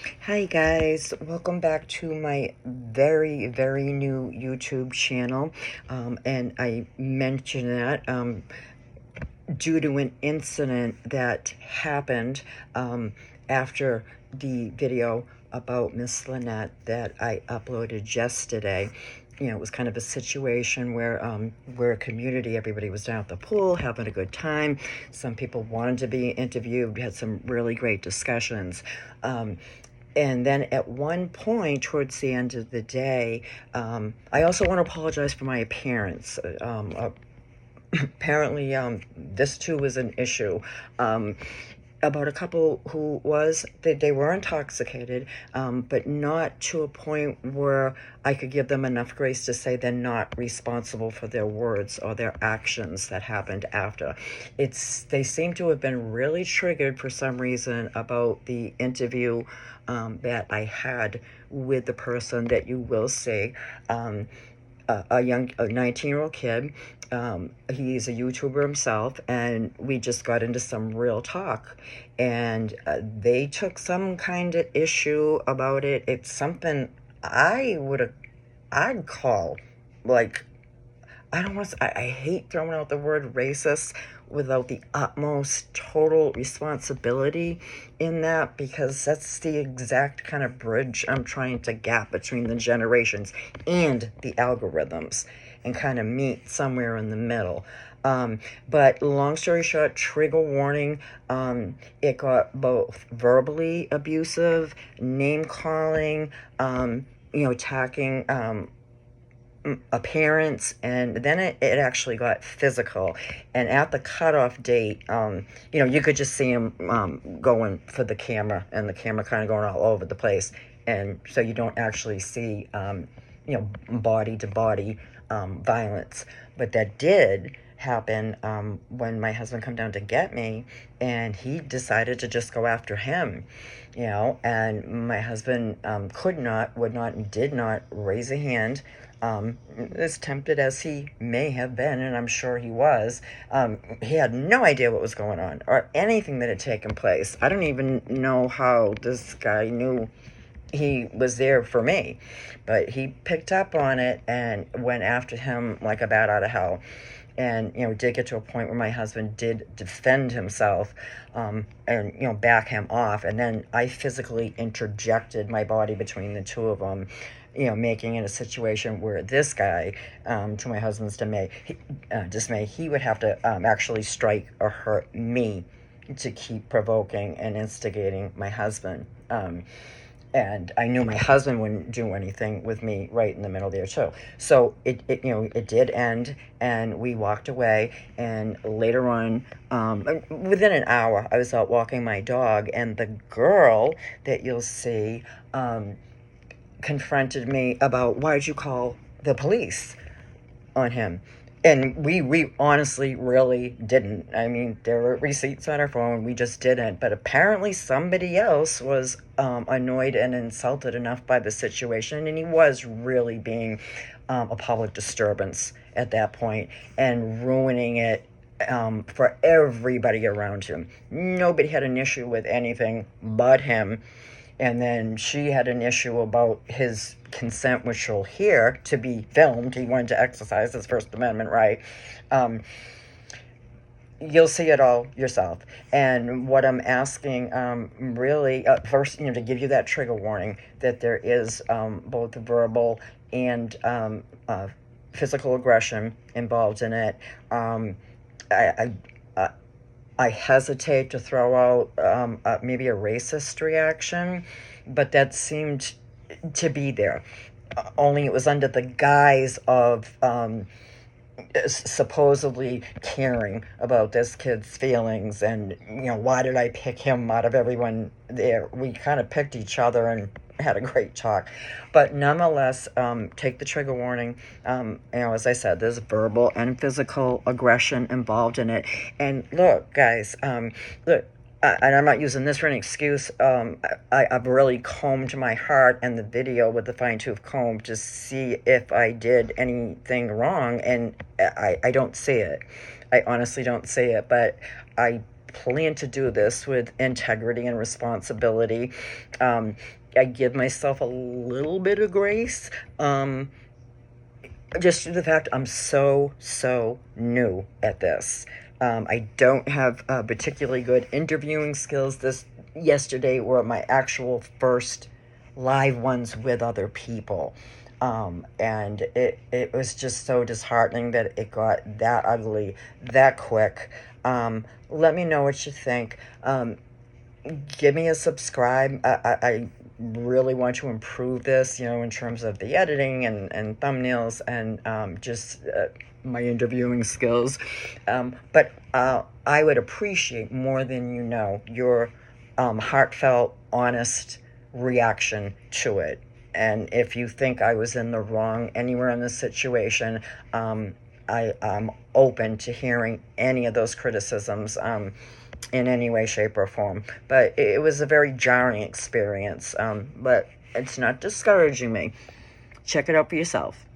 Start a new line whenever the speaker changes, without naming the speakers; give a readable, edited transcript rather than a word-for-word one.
Hi guys, welcome back to my very new YouTube channel. And I mentioned that due to an incident that happened after the video about Miss Lynette that I uploaded yesterday. You know, it was kind of a situation where a community, everybody was down at the pool having a good time. Some people wanted to be interviewed. We had some really great discussions. And then at one point towards the end of the day, I also want to apologize for my appearance. Apparently, this too was an issue. About a couple who they were intoxicated, but not to a point where I could give them enough grace to say they're not responsible for their words or their actions that happened after. They seem to have been really triggered for some reason about the interview that I had with the person that you will see. A 19-year-old kid. He's a YouTuber himself, and we just got into some real talk. And they took some kind of issue about it. It's something I'd call, like, I don't want to, I hate throwing out the word racist without the utmost total responsibility in that, because that's the exact kind of bridge I'm trying to gap between the generations and the algorithms and kind of meet somewhere in the middle. But long story short, trigger warning. It got both verbally abusive, name calling, attacking appearance, and then it actually got physical. And at the cutoff date, you could just see him going for the camera, and the camera kind of going all over the place, and so you don't actually see body to body violence. But that did happen when my husband come down to get me, and he decided to just go after him, and my husband would not, and did not raise a hand. As tempted as he may have been, and I'm sure he was, he had no idea what was going on or anything that had taken place. I don't even know how this guy knew he was there for me, but he picked up on it and went after him like a bat out of hell. And did get to a point where my husband did defend himself, and back him off, and then I physically interjected my body between the two of them, making it a situation where this guy, to my husband's dismay, he would have to actually strike or hurt me to keep provoking and instigating my husband. And I knew my husband wouldn't do anything with me right in the middle there too. So it did end, and we walked away. And later on, within an hour, I was out walking my dog, and the girl that you'll see confronted me about, why'd you call the police on him? And we honestly really didn't. I mean, there were receipts on our phone. We just didn't. But apparently somebody else was annoyed and insulted enough by the situation. And he was really being a public disturbance at that point and ruining it for everybody around him. Nobody had an issue with anything but him. And then she had an issue about his consent, which you'll hear, to be filmed. He wanted to exercise his First Amendment right. You'll see it all yourself. And what I'm asking, really, first, to give you that trigger warning that there is both verbal and physical aggression involved in it. I, I hesitate to throw out maybe a racist reaction, but that seemed to be there. Only it was under the guise of supposedly caring about this kid's feelings, and why did I pick him out of everyone there? We kind of picked each other and had a great talk, but nonetheless, take the trigger warning. As I said, there's verbal and physical aggression involved in it. And look, guys, look, and I'm not using this for an excuse. I've really combed my heart and the video with the fine-tooth comb to see if I did anything wrong, and I don't see it. I honestly don't see it, but I plan to do this with integrity and responsibility. I give myself a little bit of grace. Just the fact I'm so new at this. I don't have particularly good interviewing skills. This yesterday were my actual first live ones with other people. And it was just so disheartening that it got that ugly that quick. Let me know what you think. Give me a subscribe. I really want to improve this, in terms of the editing and thumbnails and just my interviewing skills. But I would appreciate more than your heartfelt, honest reaction to it. And if you think I was in the wrong anywhere in this situation, I'm open to hearing any of those criticisms. In any way, shape, or form. But it was a very jarring experience. But it's not discouraging me. Check it out for yourself.